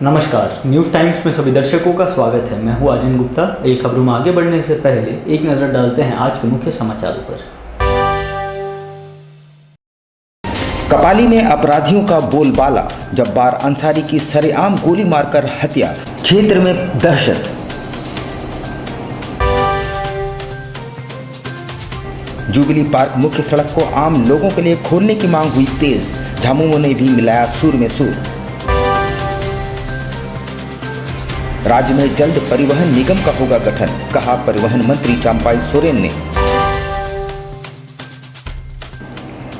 नमस्कार, news times में सभी दर्शकों का स्वागत है। मैं हूं आजिन गुप्ता। एक खबरों में आगे बढ़ने से पहले एक नज़र डालते हैं आज के मुख्य समाचारों पर। कपाली में अपराधियों का बोलबाला, जब्बार अंसारी की सरेआम गोली मारकर हत्या, क्षेत्र में दहशत। जुबली पार्क मुख्य सड़क को आम लोगों के लिए खोलने की मांग हुई तेज, झामुमो ने भी मिलाया सुर में सुर। राज्य में जल्द परिवहन निगम का होगा गठन, कहा परिवहन मंत्री चंपाई सोरेन ने।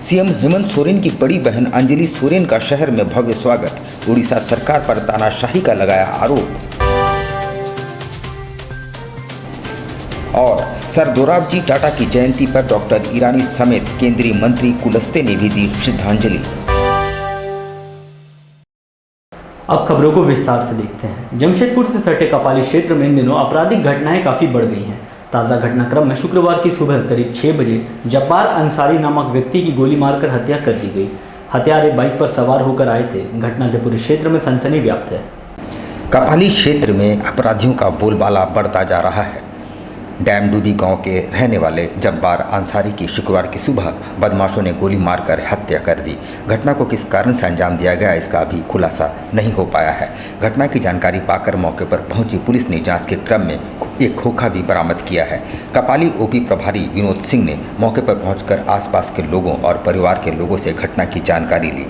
सीएम हेमंत सोरेन की बड़ी बहन अंजलि सोरेन का शहर में भव्य स्वागत, उड़ीसा सरकार पर तानाशाही का लगाया आरोप। और सर दोराबजी टाटा की जयंती पर डॉक्टर ईरानी समेत केंद्रीय मंत्री कुलस्ते ने भी दी श्रद्धांजलि। अब खबरों को विस्तार से देखते हैं। जमशेदपुर से सटे कपाली क्षेत्र में इन दिनों आपराधिक घटनाएं काफ़ी बढ़ गई हैं। ताज़ा घटनाक्रम में शुक्रवार की सुबह करीब 6 बजे जब्बार अंसारी नामक व्यक्ति की गोली मारकर हत्या कर दी गई। हत्यारे बाइक पर सवार होकर आए थे। घटना से पूरे क्षेत्र में सनसनी व्याप्त है। कपाली क्षेत्र में अपराधियों का बोलबाला बढ़ता जा रहा है। डैमडूबी गांव के रहने वाले जब्बार अंसारी की शुक्रवार की सुबह बदमाशों ने गोली मारकर हत्या कर दी। घटना को किस कारण से अंजाम दिया गया, इसका अभी खुलासा नहीं हो पाया है। घटना की जानकारी पाकर मौके पर पहुंची पुलिस ने जांच के क्रम में एक खोखा भी बरामद किया है। कपाली ओपी प्रभारी विनोद सिंह ने मौके पर पहुंचकर आसपास के लोगों और परिवार के लोगों से घटना की जानकारी ली।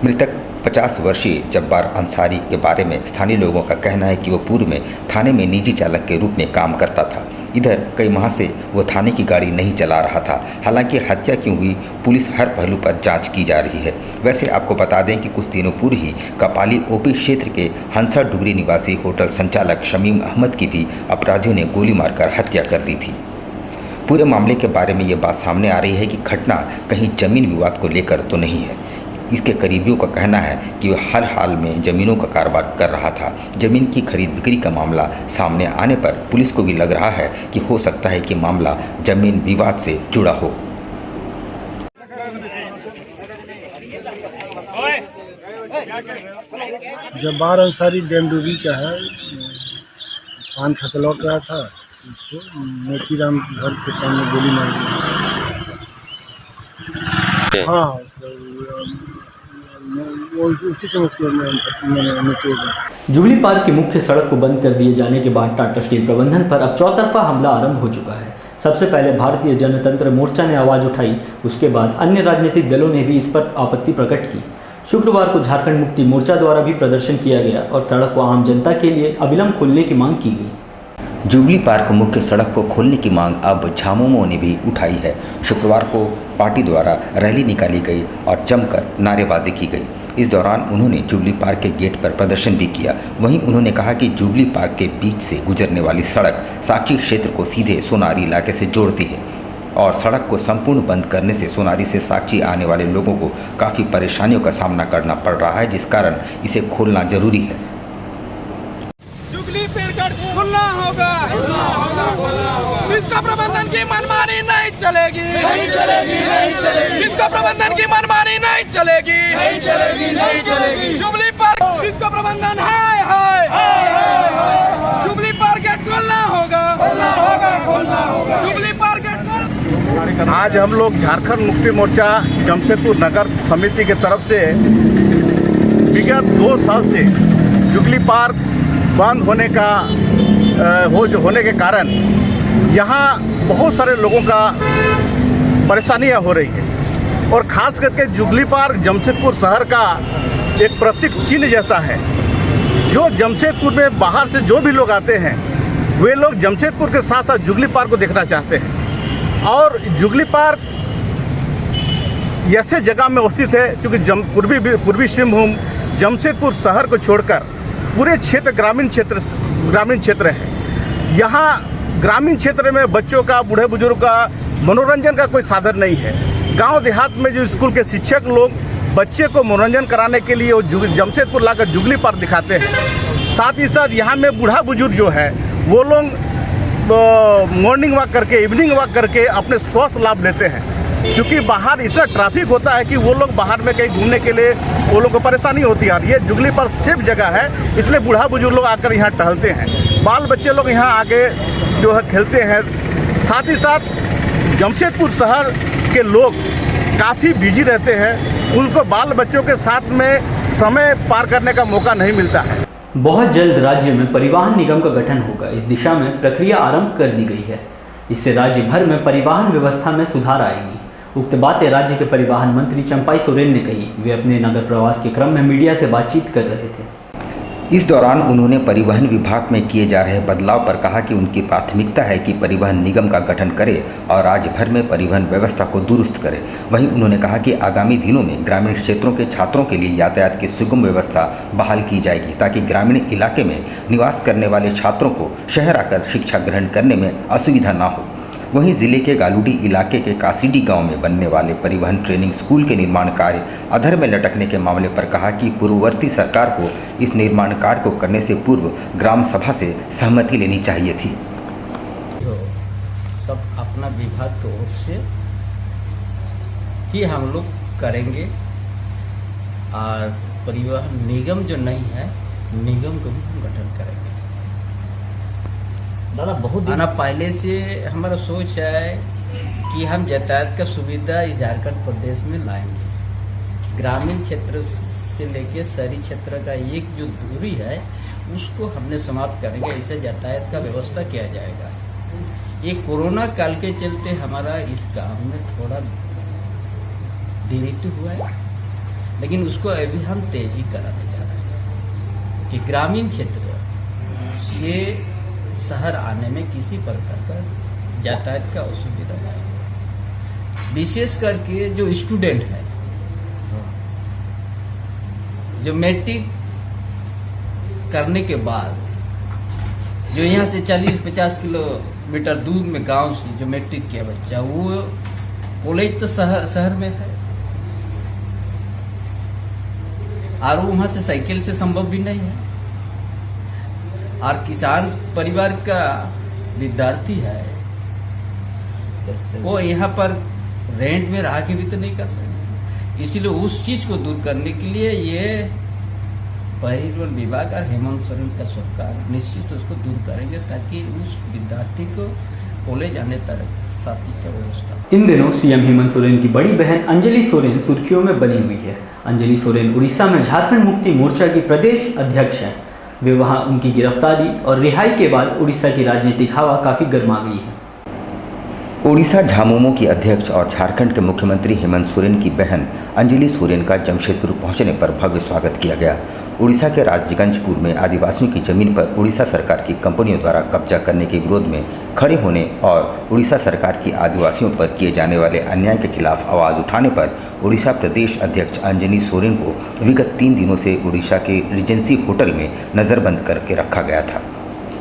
मृतक 50 वर्षीय जब्बार अंसारी के बारे में स्थानीय लोगों का कहना है कि वो पूर्व में थाने में निजी चालक के रूप में काम करता था। इधर कई माह से वो थाने की गाड़ी नहीं चला रहा था। हालांकि हत्या क्यों हुई, पुलिस हर पहलू पर जांच की जा रही है। वैसे आपको बता दें कि कुछ दिनों पूर्व ही कपाली ओपी क्षेत्र के हंसा डुगरी निवासी होटल संचालक शमीम अहमद की भी अपराधियों ने गोली मारकर हत्या कर दी थी। पूरे मामले के बारे में ये बात सामने आ रही है कि घटना कहीं जमीन विवाद को लेकर तो नहीं है। इसके करीबियों का कहना है कि वह हर हाल में ज़मीनों का कारोबार कर रहा था। ज़मीन की खरीद बिक्री का मामला सामने आने पर पुलिस को भी लग रहा है कि हो सकता है कि मामला ज़मीन विवाद से जुड़ा हो। जब्बार अंसारी डैमडूबी का है, पान खा लौट रहा था, उसको मोतीराम घर के सामने गोली मार दी। हाँ, उसी से उसको जुबली पार्क की मुख्य सड़क को बंद कर दिए जाने के बाद टाटा स्टील प्रबंधन पर अब चौतरफा हमला आरंभ हो चुका है। सबसे पहले भारतीय जनतंत्र मोर्चा ने आवाज़ उठाई, उसके बाद अन्य राजनीतिक दलों ने भी इस पर आपत्ति प्रकट की। शुक्रवार को झारखंड मुक्ति मोर्चा द्वारा भी प्रदर्शन किया गया और सड़क को आम जनता के लिए अविलंब खोलने की मांग की गई। जुबली पार्क मुख्य सड़क को खोलने की मांग अब झामुमो ने भी उठाई है। शुक्रवार को पार्टी द्वारा रैली निकाली गई और जमकर नारेबाजी की गई। इस दौरान उन्होंने जुबली पार्क के गेट पर प्रदर्शन भी किया। वहीं उन्होंने कहा कि जुबली पार्क के बीच से गुजरने वाली सड़क साक्षी क्षेत्र को सीधे सोनारी इलाके से जोड़ती है और सड़क को संपूर्ण बंद करने से सोनारी से साक्षी आने वाले लोगों को काफ़ी परेशानियों का सामना करना पड़ रहा है, जिस कारण इसे खोलना जरूरी है। जुबली पार्क खोलना होगा, इसका प्रबंधन की मनमानी नहीं चलेगी, नहीं चलेगी, नहीं चलेगी। इसका प्रबंधन की मनमानी नहीं चलेगी, नहीं चलेगी, नहीं चलेगी। जुबली पार्क इसका प्रबंधन है, जुबली पार्क खोलना होगा, खोलना होगा, खोलना होगा। जुबली पार्क आज हम लोग झारखंड मुक्ति मोर्चा जमशेदपुर नगर समिति के तरफ से विगत 2 साल से जुबली पार्क बंद होने के कारण यहाँ बहुत सारे लोगों का परेशानियाँ हो रही है और ख़ास करके जुबली पार्क जमशेदपुर शहर का एक प्रतीक चिन्ह जैसा है। जो जमशेदपुर में बाहर से जो भी लोग आते हैं वे लोग जमशेदपुर के साथ साथ जुबली पार्क को देखना चाहते हैं। और जुबली पार्क ऐसे जगह में स्थित है क्योंकि पूर्वी सिंहभूम जमशेदपुर शहर को छोड़कर पूरे क्षेत्र ग्रामीण क्षेत्र है। यहाँ ग्रामीण क्षेत्र में बच्चों का, बूढ़े बुजुर्ग का मनोरंजन का कोई साधन नहीं है। गांव देहात में जो स्कूल के शिक्षक लोग बच्चे को मनोरंजन कराने के लिए वो जमशेदपुर लाकर जुबली पार्क दिखाते हैं। साथ ही साथ यहाँ में बूढ़ा बुजुर्ग जो है वो लोग मॉर्निंग वॉक करके, इवनिंग वॉक करके अपने स्वास्थ्य लाभ लेते हैं। क्योंकि बाहर इतना ट्रैफिक होता है कि वो लोग बाहर में कहीं घूमने के लिए वो लोग को परेशानी होती है। और ये जुगली पार्क सेफ जगह है, इसलिए बूढ़ा बुजुर्ग लोग आकर यहाँ टहलते हैं, बाल बच्चे लोग यहाँ आके जो है खेलते हैं। साथ ही साथ जमशेदपुर शहर के लोग काफ़ी बिजी रहते हैं, उनको बाल बच्चों के साथ में समय पार करने का मौका नहीं मिलता है। बहुत जल्द राज्य में परिवहन निगम का गठन होगा। इस दिशा में प्रक्रिया आरंभ कर दी गई है। इससे राज्य भर में परिवहन व्यवस्था में सुधार आएगी। उक्त बातें राज्य के परिवहन मंत्री चंपाई सोरेन ने कही। वे अपने नगर प्रवास के क्रम में मीडिया से बातचीत कर रहे थे। इस दौरान उन्होंने परिवहन विभाग में किए जा रहे बदलाव पर कहा कि उनकी प्राथमिकता है कि परिवहन निगम का गठन करे और राज्य भर में परिवहन व्यवस्था को दुरुस्त करे। वहीं उन्होंने कहा कि आगामी दिनों में ग्रामीण क्षेत्रों के छात्रों के लिए यातायात की सुगम व्यवस्था बहाल की जाएगी, ताकि ग्रामीण इलाके में निवास करने वाले छात्रों को शहर आकर शिक्षा ग्रहण करने में असुविधा न हो। वहीं जिले के गालूडी इलाके के कासीडी गांव में बनने वाले परिवहन ट्रेनिंग स्कूल के निर्माण कार्य अधर में लटकने के मामले पर कहा कि पूर्ववर्ती सरकार को इस निर्माण कार्य को करने से पूर्व ग्राम सभा से सहमति लेनी चाहिए थी। जो सब अपना विभाग की ओर से ही हम लोग करेंगे और परिवहन निगम जो नहीं है, निगम को भी हम गठन करेंगे। दादा बहुत आना पहले से हमारा सोच है कि हम यातायात का सुविधा इस झारखंड प्रदेश में लाएंगे। ग्रामीण क्षेत्र से लेके शहरी क्षेत्र का एक जो दूरी है उसको हमने समाप्त करेंगे। ऐसे यातायात का व्यवस्था किया जाएगा। ये कोरोना काल के चलते हमारा इस काम में थोड़ा देरी तो हुआ है, लेकिन उसको अभी हम तेजी कराने जा रहे हैं कि ग्रामीण क्षेत्र से शहर आने में किसी प्रकार का यातायात का असुविधा नहीं। विशेष करके जो स्टूडेंट है, जो मैट्रिक करने के बाद जो यहाँ से 40-50 किलोमीटर दूर में गांव से जो मैट्रिक किया बच्चा, वो कॉलेज तो शहर में है और वहां से साइकिल से संभव भी नहीं है। और किसान परिवार का विद्यार्थी है, वो यहाँ पर रेंट में रह के भी तो नहीं कर सकते। इसीलिए उस चीज को दूर करने के लिए ये परिवहन विभाग और हेमंत सोरेन का सरकार निश्चित उसको दूर करेंगे, ताकि उस विद्यार्थी को कॉलेज आने तक साथी का व्यवस्था। इन दिनों सीएम हेमंत सोरेन की बड़ी बहन अंजलि सोरेन सुर्खियों में बनी हुई है। अंजलि सोरेन उड़ीसा में झारखंड मुक्ति मोर्चा की प्रदेश अध्यक्ष हैं। वे वहां उनकी गिरफ्तारी और रिहाई के बाद उड़ीसा की राजनीतिक हवा काफ़ी गर्मा गई है। ओडिशा झामुमो की अध्यक्ष और झारखंड के मुख्यमंत्री हेमंत सोरेन की बहन अंजलि सोरेन का जमशेदपुर पहुंचने पर भव्य स्वागत किया गया। उड़ीसा के राजगंजपुर में आदिवासियों की जमीन पर उड़ीसा सरकार की कंपनियों द्वारा कब्जा करने के विरोध में खड़े होने और उड़ीसा सरकार की आदिवासियों पर किए जाने वाले अन्याय के खिलाफ आवाज़ उठाने पर उड़ीसा प्रदेश अध्यक्ष अंजलि सोरेन को विगत 3 दिनों से उड़ीसा के रिजेंसी होटल में नज़रबंद करके रखा गया था।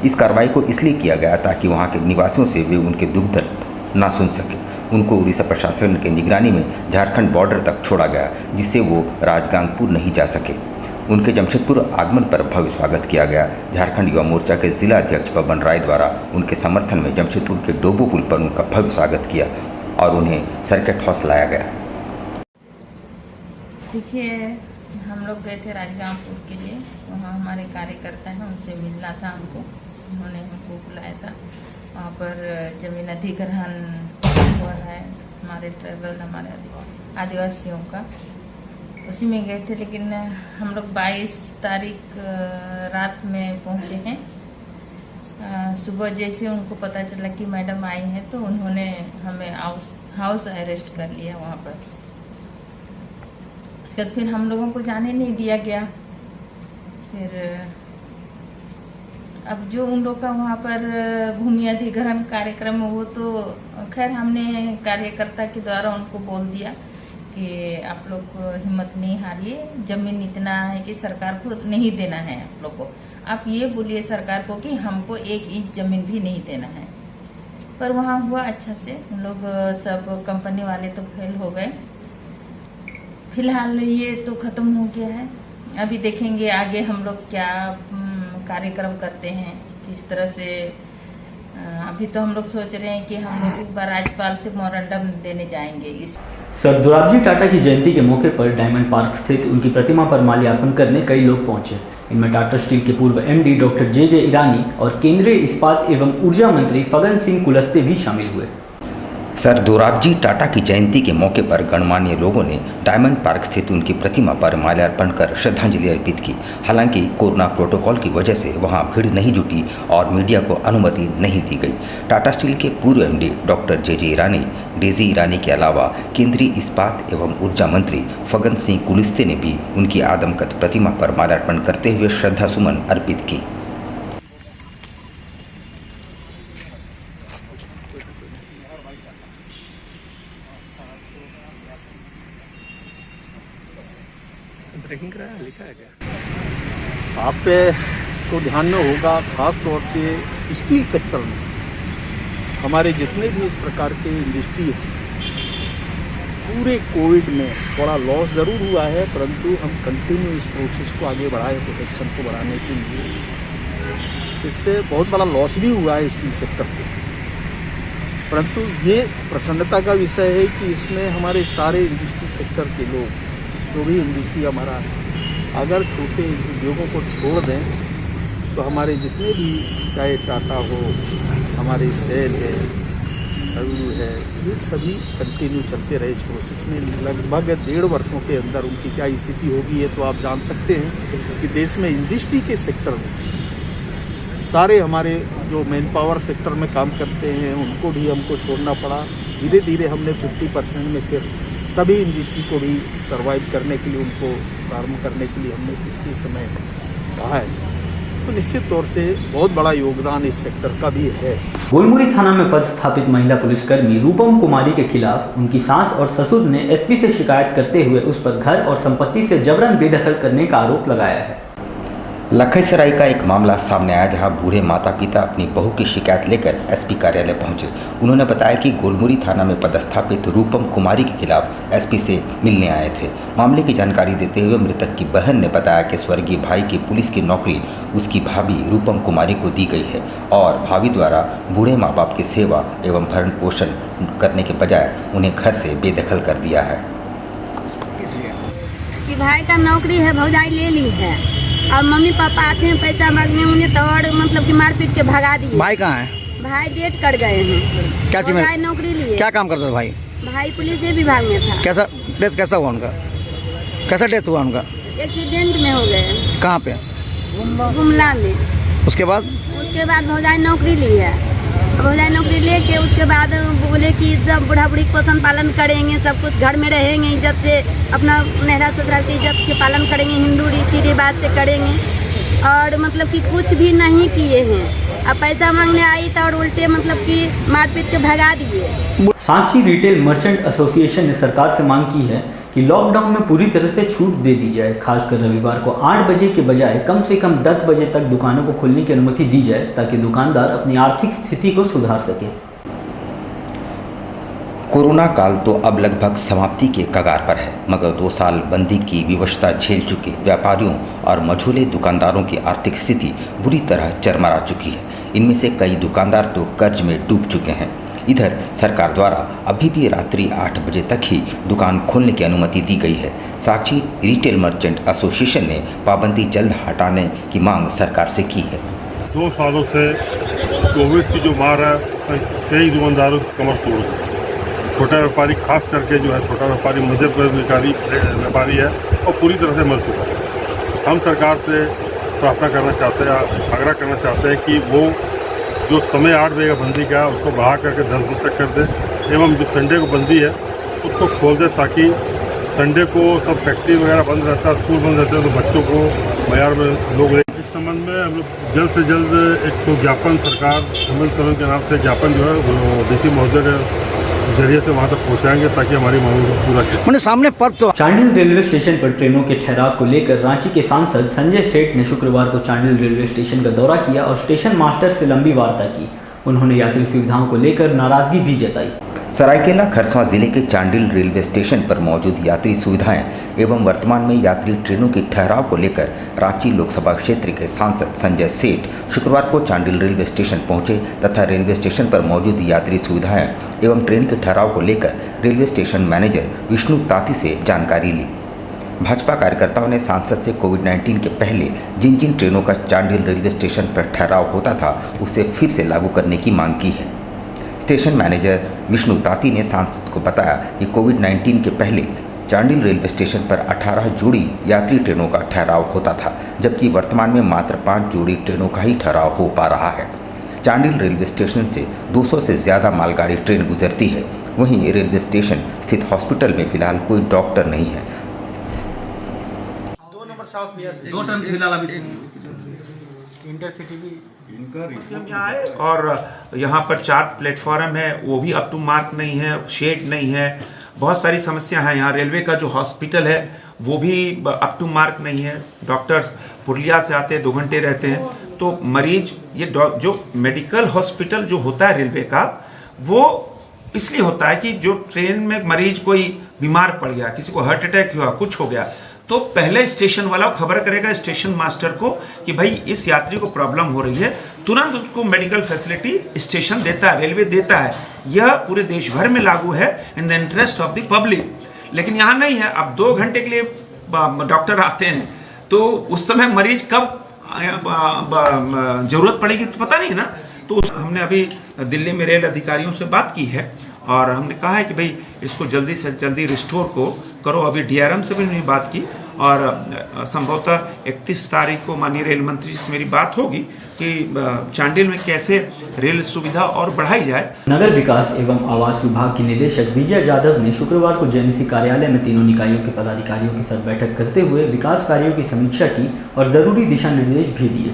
इस कार्रवाई को इसलिए किया गया ताकि वहाँ के निवासियों से वे उनके दुख दर्द ना सुन सके। उनको उड़ीसा प्रशासन के निगरानी में झारखंड बॉर्डर तक छोड़ा गया, जिससे वो राजगांगपुर नहीं जा सके। उनके जमशेदपुर आगमन पर भव्य स्वागत किया गया। झारखंड युवा मोर्चा के जिला अध्यक्ष बबन राय द्वारा उनके समर्थन में जमशेदपुर के डोबो पुल पर उनका भव्य स्वागत किया और उन्हें सर्किट हाउस लाया गया। देखिए, हम लोग गए थे राजगांवपुर के लिए, वहाँ हमारे कार्यकर्ता हैं, उनसे मिलना था हमको। उन्होंने हमको बुलाया था। वहाँ पर जमीन अधिग्रहण हुआ है हमारे ट्राइबल, हमारे आदिवासियों का, उसी में गए थे। लेकिन हम लोग 22 तारीख रात में पहुँचे हैं। सुबह जैसे उनको पता चला कि मैडम आई हैं, तो उन्होंने हमें हाउस अरेस्ट कर लिया वहाँ पर। उसके बाद फिर हम लोगों को जाने नहीं दिया गया। फिर अब जो उन लोग का वहाँ पर भूमि अधिग्रहण कार्यक्रम, वो तो खैर हमने कार्यकर्ता के द्वारा उनको बोल दिया कि आप लोग हिम्मत नहीं हारिए, जमीन इतना है कि सरकार को नहीं देना है आप लोग को। आप ये बोलिए सरकार को कि हमको 1 इंच जमीन भी नहीं देना है। पर वहाँ हुआ अच्छा से, उन लोग सब कंपनी वाले तो फेल हो गए। फिलहाल ये तो खत्म हो गया है। अभी देखेंगे आगे हम लोग क्या कार्यक्रम करते हैं, किस तरह से अभी तो हम लोग सोच रहे हैं कि हम लोग एक बार राज्यपाल से मेमोरेंडम देने जाएंगे इस सर दोराबजी टाटा की जयंती के मौके पर डायमंड पार्क स्थित उनकी प्रतिमा पर माल्यार्पण करने कई लोग पहुंचे। इनमें टाटा स्टील के पूर्व एमडी डॉक्टर जे ईरानी और केंद्रीय इस्पात एवं ऊर्जा मंत्री फग्गन सिंह कुलस्ते भी शामिल हुए। सर दोराबजी टाटा की जयंती के मौके पर गणमान्य लोगों ने डायमंड पार्क स्थित उनकी प्रतिमा पर माल्यार्पण कर श्रद्धांजलि अर्पित की। हालांकि कोरोना प्रोटोकॉल की वजह से वहां भीड़ नहीं जुटी और मीडिया को अनुमति नहीं दी गई। टाटा स्टील के पूर्व एमडी डॉक्टर जे ईरानी, डेजी ईरानी के अलावा केंद्रीय इस्पात एवं ऊर्जा मंत्री फग्गन सिंह कुलस्ते ने भी उनकी आदमकद प्रतिमा पर माल्यार्पण करते हुए श्रद्धासुमन अर्पित की। आप पे को ध्यान में होगा, खास तौर से स्टील सेक्टर में हमारे जितने भी इस प्रकार के इंडस्ट्री हैं, पूरे कोविड में थोड़ा लॉस ज़रूर हुआ है, परंतु हम कंटिन्यू इस प्रोसेस को आगे बढ़ाए प्रोटेक्शन को बढ़ाने के लिए। इससे बहुत बड़ा लॉस भी हुआ है स्टील सेक्टर को, परंतु ये प्रसन्नता का विषय है कि इसमें हमारे सारे इंडस्ट्री सेक्टर के लोग, जो भी इंडस्ट्री हमारा अगर छोटे उद्योगों को छोड़ दें तो हमारे जितने भी, चाहे टाटा हो, हमारे सेल है, अरू है, ये सभी कंटिन्यू चलते रहे इस प्रोसेस में। लगभग 1.5 वर्षों के अंदर उनकी क्या स्थिति होगी ये तो आप जान सकते हैं कि देश में इंडस्ट्री के सेक्टर में सारे हमारे जो मैन पावर सेक्टर में काम करते हैं उनको भी हमको छोड़ना पड़ा। धीरे धीरे हमने 50% में फिर सभी इंडस्ट्री को भी सर्वाइव करने के लिए, उनको प्रारंभ करने के लिए हमने पिछले समय कहा है। तो निश्चित तौर से बहुत बड़ा योगदान इस सेक्टर का भी है। गोलमुरी थाना में पदस्थापित महिला पुलिसकर्मी रूपम कुमारी के खिलाफ उनकी सास और ससुर ने एसपी से शिकायत करते हुए उस पर घर और संपत्ति से जबरन बेदखल करने का आरोप लगाया है। लखीसराय का एक मामला सामने आया जहां बूढ़े माता पिता अपनी बहू की शिकायत लेकर एसपी कार्यालय पहुंचे। उन्होंने बताया कि गोलमुरी थाना में पदस्थापित रूपम कुमारी के खिलाफ एसपी से मिलने आए थे। मामले की जानकारी देते हुए मृतक की बहन ने बताया कि स्वर्गीय भाई की पुलिस की नौकरी उसकी भाभी रूपम कुमारी को दी गई है और भाभी द्वारा बूढ़े माँ बाप की सेवा एवं भरण पोषण करने के बजाय उन्हें घर से बेदखल कर दिया है। कि भाई का नौकरी है, भौजाई ले ली है और मम्मी पापा आते हैं पैसा मांगने, उन्हें तो और मतलब कि मारपीट के भगा दिए। भाई कहाँ है? भाई डेट कर गए हैं। क्या चीज में नौकरी लिए? क्या काम करता था भाई? भाई पुलिस विभाग में था। कैसा डेथ कैसा हुआ उनका? कैसा डेथ हुआ उनका? एक्सीडेंट में हो गए। कहाँ पे? गुमला में। उसके बाद भौजाई नौकरी ली है। भौजाई नौकरी लेके उसके बाद बोले कि सब बूढ़ा बूढ़ी पोषण पालन करेंगे, सब कुछ घर में रहेंगे, इज्जत से अपना नहरा ससुराल की इज्जत के पालन करेंगे, हिंदू रीति रिवाज से करेंगे और मतलब कि कुछ भी नहीं किए हैं। अब पैसा मांगने आई तो और उल्टे मतलब कि मारपीट के भगा दिए। सांची रिटेल मर्चेंट एसोसिएशन ने सरकार से मांग की है कि लॉकडाउन में पूरी तरह से छूट दे दी जाए। खासकर रविवार को 8 बजे के बजाय कम से कम 10 बजे तक दुकानों को खोलने की अनुमति दी जाए ताकि दुकानदार अपनी आर्थिक स्थिति को सुधार सके। कोरोना काल तो अब लगभग समाप्ति के कगार पर है, मगर 2 साल बंदी की विवशता झेल चुके व्यापारियों और मझोले दुकानदारों की आर्थिक स्थिति बुरी तरह चरमरा चुकी है। इनमें से कई दुकानदार तो कर्ज में डूब चुके हैं। इधर सरकार द्वारा अभी भी रात्रि 8 बजे तक ही दुकान खोलने की अनुमति दी गई है। सांची रिटेल मर्चेंट एसोसिएशन ने पाबंदी जल्द हटाने की मांग सरकार से की है। 2 सालों से कोविड की जो मार है कई दुकानदारों की कमर तोड़ दी। छोटा व्यापारी खास करके जो है छोटा व्यापारी मध्य व्यापारी है और पूरी तरह से मर चुका है। हम सरकार से प्रार्थना करना चाहते हैं, आग्रह करना चाहते हैं कि वो जो समय 8 बजे का बंदी का उसको बढ़ा करके 10 बजे तक कर दे एवं जो संडे को बंदी है उसको खोल दे ताकि संडे को सब फैक्ट्री वगैरह बंद रहता है, स्कूल बंद रहते हैं, तो बच्चों को बाजार में लोग इस संबंध में हम लोग जल्द से जल्द एक तो ज्ञापन सरकार हेमंत सोरेन के नाम से ज्ञापन जो है डीसी महोदय के जरिए से वहाँ तक पहुँचाएंगे ताकि हमारी मांगों को पूरा किया। सामने पर तो चांडिल रेलवे स्टेशन पर ट्रेनों के ठहराव को लेकर रांची के सांसद संजय सेठ ने शुक्रवार को चांडिल रेलवे स्टेशन का दौरा किया और स्टेशन मास्टर से लंबी वार्ता की। उन्होंने यात्री सुविधाओं को लेकर नाराजगी भी जताई। सरायकेला खरसावां जिले के चांडिल रेलवे स्टेशन पर मौजूद यात्री सुविधाएं एवं वर्तमान में यात्री ट्रेनों के ठहराव को लेकर रांची लोकसभा क्षेत्र के सांसद संजय सेठ शुक्रवार को चांडिल रेलवे स्टेशन पहुंचे तथा रेलवे स्टेशन पर मौजूद यात्री सुविधाएं एवं ट्रेन के ठहराव को लेकर रेलवे स्टेशन मैनेजर विष्णु ताती से जानकारी ली। भाजपा कार्यकर्ताओं ने सांसद से कोविड-19 के पहले जिन जिन ट्रेनों का चांडिल रेलवे स्टेशन पर ठहराव होता था उसे फिर से लागू करने की मांग की है। स्टेशन मैनेजर विष्णु ताती ने सांसद को बताया कि कोविड-19 के पहले चांडिल रेलवे स्टेशन पर 18 जोड़ी यात्री ट्रेनों का ठहराव होता था, जबकि वर्तमान में मात्र 5 जोड़ी ट्रेनों का ही ठहराव हो पा रहा है। चांडिल रेलवे स्टेशन से 200 से ज़्यादा मालगाड़ी ट्रेन गुजरती है। वहीं रेलवे स्टेशन स्थित हॉस्पिटल में फिलहाल कोई डॉक्टर नहीं है। 2 टन फिलहाल अभी इंटरसिटी भी हम यहाँ आए और यहाँ पर 4 प्लेटफॉर्म है, वो भी अप टू मार्क नहीं है, शेड नहीं है, बहुत सारी समस्या है। यहाँ रेलवे का जो हॉस्पिटल है वो भी अप टू मार्क नहीं है। डॉक्टर्स पुरलिया से आते हैं, 2 घंटे रहते हैं, तो मरीज ये जो मेडिकल हॉस्पिटल जो होता है रेलवे का वो इसलिए होता है कि जो ट्रेन में मरीज कोई बीमार पड़ गया, किसी को हार्ट अटैक हुआ, कुछ हो गया, तो पहले स्टेशन वाला खबर करेगा स्टेशन मास्टर को कि भाई इस यात्री को प्रॉब्लम हो रही है, तुरंत उसको मेडिकल फैसिलिटी स्टेशन देता है, रेलवे देता है। यह पूरे देश भर में लागू है in the interest of the public. लेकिन यहाँ नहीं है। अब 2 घंटे के लिए डॉक्टर आते हैं तो उस समय मरीज कब जरूरत पड़ेगी तो पता नहीं ना। तो हमने अभी दिल्ली में रेल अधिकारियों से बात की है और हमने कहा है कि भाई इसको जल्दी से जल्दी रिस्टोर को करो। अभी डीआरएम से भी मैंने बात की और संभवतः 31 तारीख को माननीय रेल मंत्री से मेरी बात होगी कि चांडिल में कैसे रेल सुविधा और बढ़ाई जाए। नगर विकास एवं आवास विभाग की निदेशक विजय यादव ने शुक्रवार को जेएमसी कार्यालय में तीनों निकायों के पदाधिकारियों के साथ बैठक करते हुए विकास कार्यों की समीक्षा की और जरूरी दिशा निर्देश भी दिए।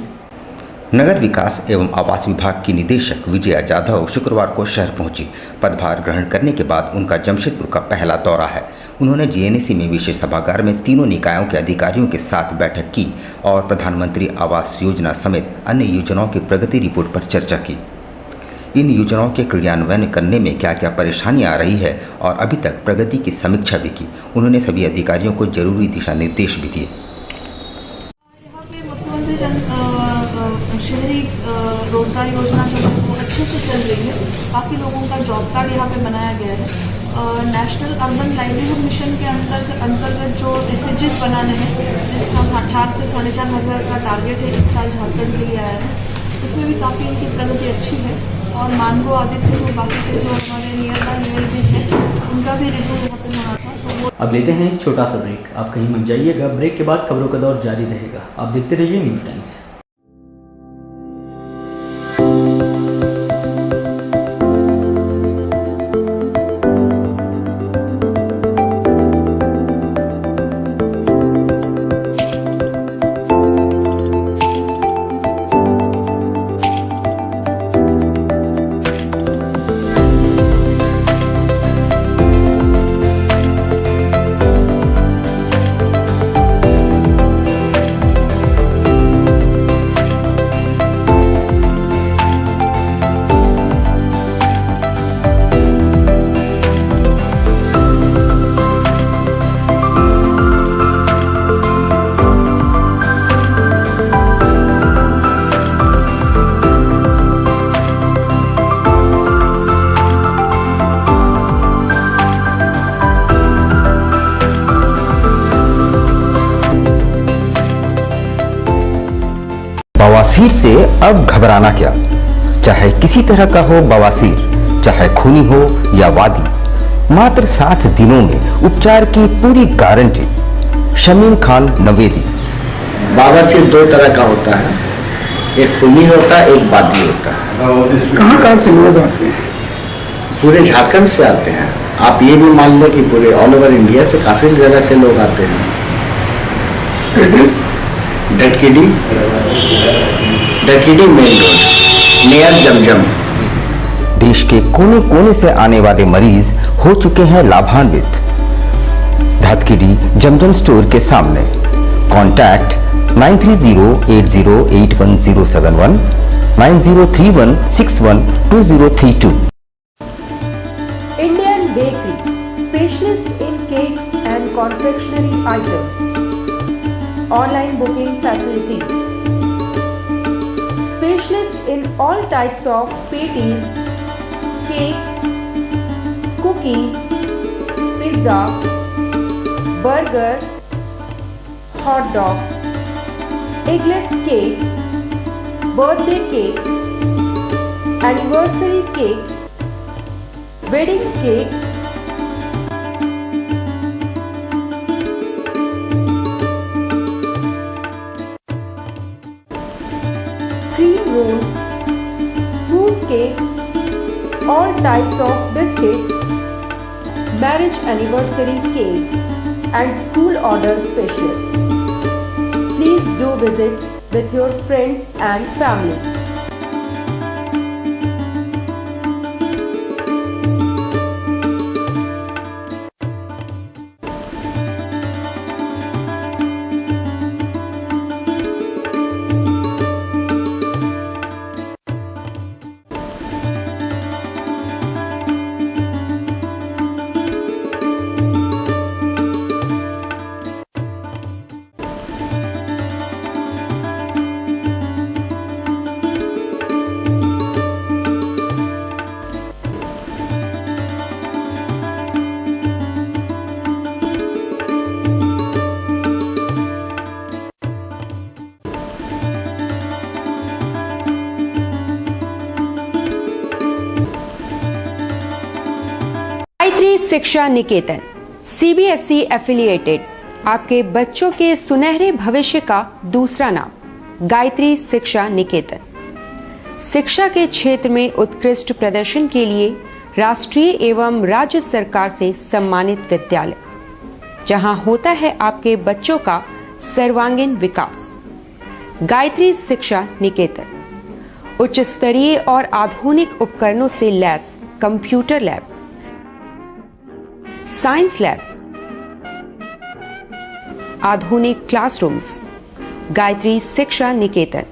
नगर विकास एवं आवास विभाग की निदेशक विजया जाधव शुक्रवार को शहर पहुंची। पदभार ग्रहण करने के बाद उनका जमशेदपुर का पहला दौरा है। उन्होंने जीएनएसी में विशेष सभागार में तीनों निकायों के अधिकारियों के साथ बैठक की और प्रधानमंत्री आवास योजना समेत अन्य योजनाओं की प्रगति रिपोर्ट पर चर्चा की। इन योजनाओं के क्रियान्वयन करने में क्या क्या परेशानियां आ रही है और अभी तक प्रगति की समीक्षा भी की। उन्होंने सभी अधिकारियों को जरूरी दिशा निर्देश भी दिए। शहरी रोजगार योजना जो है वो अच्छे से चल रही है। काफ़ी लोगों का जॉब कार्ड यहाँ पे बनाया गया है। नेशनल अर्बन लाइवलीहुड मिशन के अंतर्गत जो एसएचजीज बनाने हैं जिसका 4 से 4,500 का टारगेट है इस साल झारखंड के लिए आया है, उसमें भी काफ़ी इनकी प्रगति अच्छी है। और मानगो आदित्य जो बाकी के जो हमारे नियर बाय यूएलबीज है उनका भी रिव्यू यहाँ पे होना था। तो वो अब लेते हैं एक छोटा सा ब्रेक। आप कहीं मत जाइएगा, ब्रेक के बाद खबरों का दौर जारी रहेगा। आप देखते रहिए न्यूज़ टाइम्स। बवासीर से अब घबराना क्या। चाहे किसी तरह का हो बवासीर, चाहे खूनी हो या वादी, मात्र 7 दिनों में उपचार की पूरी गारंटी। शमीम खान नवेदी। बवासीर 2 तरह का होता है, एक खूनी होता है, एक वादी होता है। कहाँ से लोग आते हैं? पूरे झारखंड से आते हैं। आप ये भी मान लें कि पूरे ऑल ओवर इंडिया से काफी जगह से लोग आते हैं। डटकीडी मेन रोड नियर जमजम। देश के कोने कोने से आने वाले मरीज हो चुके हैं लाभान्वित। धतकीडी जमजम स्टोर के सामने। Contact 9030811071 9031612032। Specialist in cakes and confectionery items. Online booking facilities. Specialist in all types of patties, cakes, cookies, pizza, burger, hot dog, eggless cake, birthday cake, anniversary cakes, wedding cakes, cream rolls, fruit cakes, all types of biscuits, marriage anniversary cakes, and school order specialists. Please do visit with your friends and family. Gayatri शिक्षा निकेतन CBSE affiliated आपके बच्चों के सुनहरे भविष्य का दूसरा नाम गायत्री शिक्षा निकेतन। शिक्षा के क्षेत्र में उत्कृष्ट प्रदर्शन के लिए राष्ट्रीय एवं राज्य सरकार से सम्मानित विद्यालय, जहां होता है आपके बच्चों का सर्वांगीण विकास। गायत्री शिक्षा निकेतन उच्च स्तरीय और आधुनिक उपकरणों से lace computer lab, science lab, आधुनिक क्लासरूम्स। गायत्री शिक्षा निकेतन